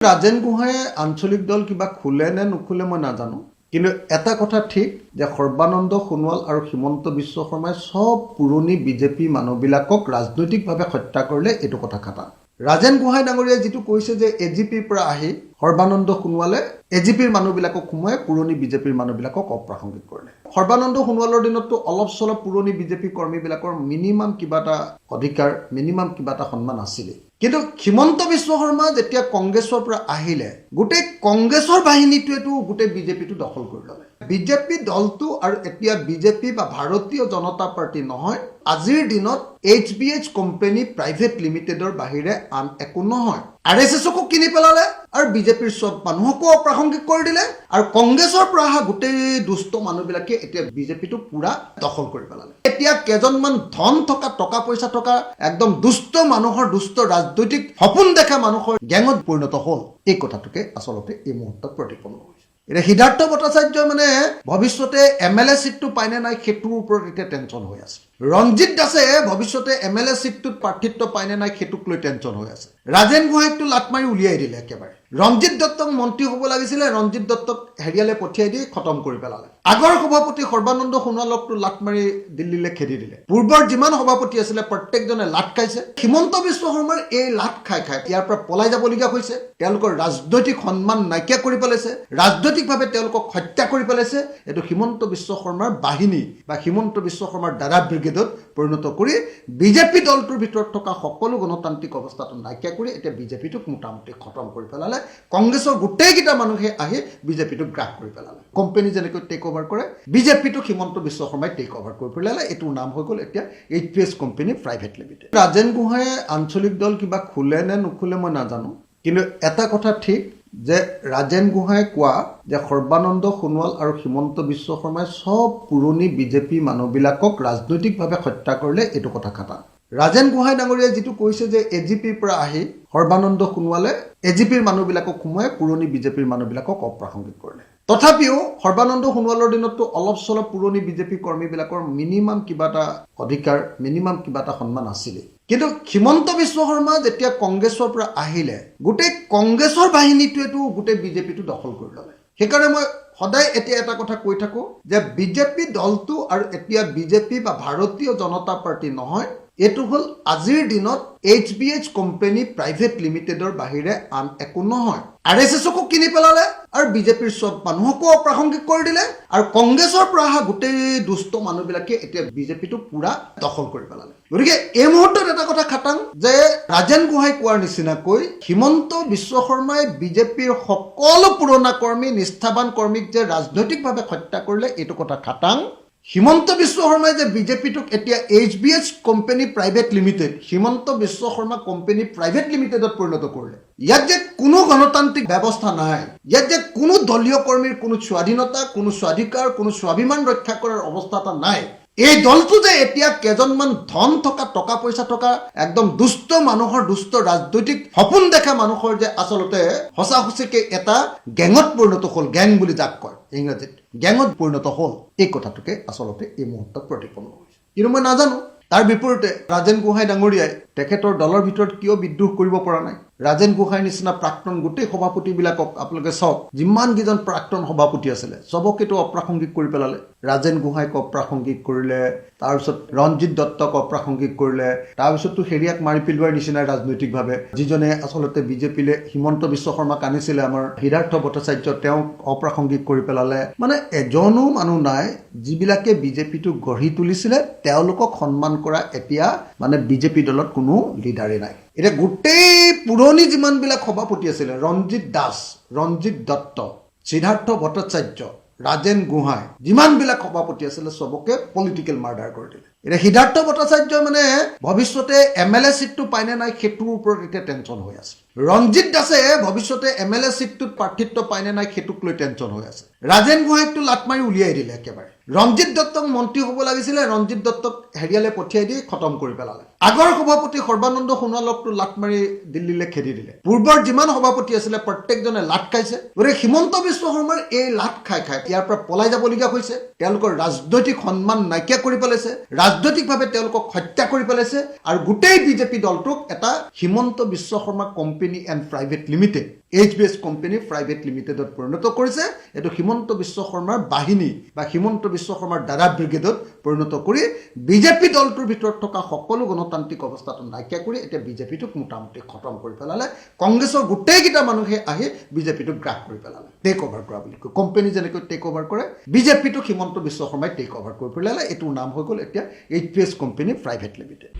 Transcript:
ৰাজেন গোহাঁয়ে আঞ্চলিক দল কিবা খোলে নে নুখোলে মই নাজানো, কিন্তু এটা কথা ঠিক যে সৰ্বানন্দ সোণোৱাল আৰু হিমন্ত বিশ্ব শৰ্মাই সব পুৰণি বিজেপি মানুহবিলাকক ৰাজনৈতিকভাৱে হত্যা কৰিলে এইটো কথা খাটা। ৰাজেন গোহাঁই ডাঙৰীয়াই যিটো কৈছে যে এজিপিৰ পৰা আহি সৰ্বানন্দ সোণোৱালে এজিপিৰ মানুহবিলাকক সোমাই পুৰণি বিজেপিৰ মানুহবিলাকক অপ্ৰাসংগিক কৰিলে। সৰ্বানন্দ সোণোৱালৰ দিনততো অলপ চলপ পুৰণি বিজেপি কৰ্মীবিলাকৰ মিনিমাম কিবা এটা অধিকাৰ, মিনিমাম কিবা এটা সন্মান আছিলে। কিন্তু হিমন্ত বিশ্ব শৰ্মা যেতিয়া কংগ্ৰেছৰ পৰা আহিলে গোটেই কংগ্ৰেছৰ বাহিনীটোৱেতো গোটেই বিজেপিটো দখল কৰি ল'লে। বিজেপি দলটো আৰু এতিয়া বিজেপি বা ভাৰতীয় জনতা পাৰ্টি নহয়, আজিৰ দিনত HBH কোম্পানী প্ৰাইভেট লিমিটেডৰ বাহিৰে আন একো নহয়। RSSকো কিনি পেলালে আৰু বিজেপিৰ সব মানুহকো অপ্ৰাসংগিক কৰি দিলে আৰু কংগ্ৰেছৰ পৰা অহা গোটেই দুষ্ট মানুহবিলাকে এতিয়া বিজেপিটো পুৰা দখল কৰি পেলালে। এতিয়া কেইজনমান ধন থকা, টকা পইচা থকা একদম দুষ্ট মানুহৰ, দুষ্ট ৰাজনৈতিক সপোন দেখা মানুহৰ গেঙত পৰিণত হ'ল। এই কথাটোকে আচলতে এই মুহূৰ্তত প্ৰতিপন্ন হৈছে। এতিয়া সিদ্ধাৰ্থ ভট্টাচাৰ্যই মানে ভৱিষ্যতে MLA চিটটো পায়নে নাই সেইটোৰ ওপৰত এতিয়া টেনশ্যন হৈ আছে। ৰঞ্জিত দাসে ভৱিষ্যতে MLA চিটটোত প্ৰাৰ্থিত্ব পায়নে নাই সেইটোক লৈ টেনশ্যন হৈ আছে। ৰাজেন গোহাঁইকটো লাট মাৰি উলিয়াই দিলে একেবাৰে। ৰঞ্জিত দত্তক মন্ত্ৰী হ'ব লাগিছিলে, ৰঞ্জিত দত্তক হেৰিয়ালে পঠিয়াই দি খতম কৰি পেলালে। আগৰ সভাপতি সৰ্বানন্দ সোণোৱালকটো লাট মাৰি দিল্লীলৈ খেদি দিলে। পূৰ্বৰ যিমান সভাপতি আছিলে প্ৰত্যেকজনে লাট খাইছে। হিমন্ত বিশ্ব শৰ্মাৰ এই লাট খাই খাই ইয়াৰ পৰা পলাই যাবলগীয়া হৈছে। তেওঁলোকৰ ৰাজনৈতিক সন্মান নাইকিয়া কৰি পেলাইছে, ৰাজনৈতিকভাৱে তেওঁলোকক হত্যা কৰি পেলাইছে। এইটো হিমন্ত বিশ্ব শৰ্মাৰ বাহিনী বা হিমন্ত বিশ্ব শৰ্মাৰ দাদা ব্ৰিগেডত পৰিণত কৰি বিজেপি দলটোৰ ভিতৰত থকা সকলো গণতান্ত্ৰিক অৱস্থাটো নাইকিয়া কৰি এতিয়া বিজেপিটোক মোটামুটি খতম কৰি পেলালে। কংগ্ৰেছৰ গোটেইকেইটা মানুহে আহি বিজেপিটোক গ্ৰাস কৰি পেলালে। কোম্পানী যেনেকৈ টেক অভাৰ কৰে, বিজেপিটোক হিমন্ত বিশ্ব শৰ্মাই টেক অভাৰ কৰি পেলালে। এইটোৰ নাম হৈ গ'ল এতিয়া HBH company private limited. Rajen গোহাঁয়ে আঞ্চলিক দল কিবা খোলে নে নুখোলে মই নাজানো, কিন্তু এটা কথা ঠিক যে ৰাজেন গোহাঁয়ে কোৱা যে সৰ্বানন্দ সোণোৱাল আৰু হিমন্ত বিশ্ব শৰ্মাই সব পুৰণি বিজেপি মানুহবিলাকক ৰাজনৈতিকভাৱে হত্যা কৰিলে এইটো কথা খাটা। ৰাজেন গোহাঁই ডাঙৰীয়াই যিটো কৈছে যে এজিপিৰ পৰা আহি সৰ্বানন্দ সোণোৱালে এজিপিৰ মানুহবিলাকক সোমাই পুৰণি বিজেপিৰ মানুহবিলাকক অপ্ৰাসংগিক কৰিলে। তথাপিও সৰ্বানন্দ সোণোৱালৰ দিনততো অলপ চলপ পুৰণি বিজেপি কৰ্মীবিলাকৰ মিনিমাম কিবা এটা অধিকাৰ, মিনিমাম কিবা এটা সন্মান আছিলে। কিন্তু হিমন্ত বিশ্ব শৰ্মা যেতিয়া কংগ্ৰেছৰ পৰা আহিলে গোটেই কংগ্ৰেছৰ বাহিনীটোৱেতো গোটেই বিজেপিটো দখল কৰি ল'লে। সেইকাৰণে মই সদায় এতিয়া এটা কথা কৈ থাকোঁ যে বিজেপি দলটো আৰু এতিয়া বিজেপি বা ভাৰতীয় জনতা পাৰ্টি নহয়, এইটো হ'ল আজিৰ দিনত HBH কোম্পানী প্ৰাইভেট লিমিটেডৰ বাহিৰে আন একো নহয়। RSSকো কিনি পেলালে আৰু বিজেপিৰ সব মানুহকো অপ্ৰাসংগিক কৰি দিলে আৰু কংগ্ৰেছৰ পৰা অহা গোটেই দুষ্ট মানুহবিলাকে এতিয়া বিজেপিটো পুৰা দখল কৰি পেলালে। গতিকে এই মুহূৰ্তত এটা কথা খাটাং যে ৰাজেন গোহাঁই কোৱাৰ নিচিনাকৈ হিমন্ত বিশ্ব শৰ্মাই বিজেপিৰ সকলো পুৰণা কৰ্মী, নিষ্ঠাবান কৰ্মীক যে ৰাজনৈতিকভাৱে হত্যা কৰিলে এইটো কথা খাটাং। হিমন্ত বিশ্ব শৰ্মাই যে বিজেপিটোক এতিয়া HBH company private limited, Himanta Biswa Sarma company private লিমিটেডত পৰিণত কৰিলে। ইয়াত যে কোনো গণতান্ত্ৰিক ব্যৱস্থা নাই, ইয়াত যে কোনো দলীয় কৰ্মীৰ কোনো স্বাধীনতা, কোনো স্বাধিকাৰ, কোনো স্বাভিমান ৰক্ষা কৰাৰ অৱস্থা এটা নাই। এই দলটো যে এতিয়া কেইজনমান ধন থকা, টকা পইচা থকা একদম দুষ্ট মানুহৰ, দুষ্ট ৰাজনৈতিক সপোন দেখা মানুহৰ যে আচলতে সঁচা সঁচিকে এটা গেঙত পৰিণত হ'ল, গেং বুলি যাক কয় ইংৰাজীত, গেঙত পৰিণত হ'ল। এই কথাটোকে আচলতে এই মুহূৰ্তত প্ৰতিপন্ন হৈছে। কিন্তু মই নাজানো তাৰ বিপৰীতে ৰাজেন গোহাঁই ডাঙৰীয়াই তেখেতৰ দলৰ ভিতৰত কিয় বিদ্ৰোহ কৰিব পৰা নাই। ৰাজেন গোহাঁইৰ নিচিনা প্ৰাক্তন গোটেই সভাপতিবিলাকক আপোনালোকে চাওক, যিমানকেইজন প্ৰাক্তন সভাপতি আছিলে চবকেতো অপ্ৰাসংগিক কৰি পেলালে। ৰাজেন গোহাঁইক অপ্ৰাসংগিক কৰিলে, তাৰপিছত ৰঞ্জিত দত্তক অপ্ৰাসংগিক কৰিলে, তাৰপিছততো হেৰিয়াক মাৰি পেলোৱাৰ নিচিনা ৰাজনৈতিকভাৱে যিজনে আচলতে বিজেপিলে হিমন্ত বিশ্ব শৰ্মাক আনিছিলে, আমাৰ সিদ্ধাৰ্থ ভট্টাচাৰ্য, তেওঁক অপ্ৰাসংগিক কৰি পেলালে। মানে এজনো মানুহ নাই যিবিলাকে বিজেপিটো গঢ়ি তুলিছিলে, তেওঁলোকক সন্মান কৰা এতিয়া মানে বিজেপি দলত কোনো লিডাৰেই নাই। এতিয়া গোটেই পুৰণি যিমানবিলাক সভাপতি আছিলে, ৰঞ্জিত দাস, ৰঞ্জিত দত্ত, সিদ্ধাৰ্থ ভট্টাচাৰ্য, ৰাজেন গোহাঁই, যিমানবিলাক সভাপতি আছিলে চবকে পলিটিকেল মাৰ্ডাৰ কৰি দিলে। এতিয়া সিদ্ধাৰ্থ ভট্টাচাৰ্যই মানে ভৱিষ্যতে MLA চিটটো পায়নে নাই সেইটোৰ ওপৰত এতিয়া টেনশ্যন হৈ আছে। ৰঞ্জিত দাসে ভৱিষ্যতে MLA চিটটোত প্ৰাৰ্থিত্ব পায়নে নাই সেইটোক লৈ টেনশ্যন হৈ আছে। ৰাজেন গোহাঁইকটো লাট মাৰি উলিয়াই দিলে একেবাৰে। ৰঞ্জিত দত্তক মন্ত্ৰী হ'ব লাগিছিলে, ৰঞ্জিত দত্তক হেৰিয়ালে পঠিয়াই দি খতম কৰি পেলালে। আগৰ সভাপতি সৰ্বানন্দ সোণোৱালকটো লাট মাৰি দিল্লীলৈ খেদি দিলে। পূৰ্বৰ যিমান সভাপতি আছিলে প্ৰত্যেকজনে লাট খাইছে। গতিকে হিমন্ত বিশ্ব শৰ্মাৰ এই লাট খাই খাই ইয়াৰ পৰা পলাই যাবলগীয়া হৈছে। তেওঁলোকৰ ৰাজনৈতিক সন্মান নাইকিয়া কৰি পেলাইছে, ৰাজনৈতিকভাৱে তেওঁলোকক হত্যা কৰি পেলাইছে আৰু গোটেই বিজেপি দলটোক এটা Himanta Biswa Sarma company and private limited HBS company private লিমিটেডত পৰিণত কৰিছে। এইটো হিমন্ত বিশ্ব শৰ্মাৰ বাহিনী বা হিমন্ত বিশ্ব শৰ্মাৰ দাদা ব্ৰিগেডত পৰিণত কৰি বিজেপি দলটোৰ ভিতৰত থকা সকলো গণতান্ত্ৰিক অৱস্থাটো নাইকিয়া কৰি এতিয়া বিজেপিটোক মোটামুটি খতম কৰি পেলালে। কংগ্ৰেছৰ গোটেইকেইটা মানুহে আহি বিজেপিটোক গ্ৰাস কৰি পেলালে, টেক অভাৰ কৰা বুলি কয়। কোম্পানী যেনেকৈ টেক অভাৰ কৰে, বিজেপিটোক হিমন্ত বিশ্ব শৰ্মাই টেক অভাৰ কৰি পেলালে। এইটোৰ নাম হৈ গ'ল এতিয়া HBS কোম্পানী প্ৰাইভেট লিমিটেড।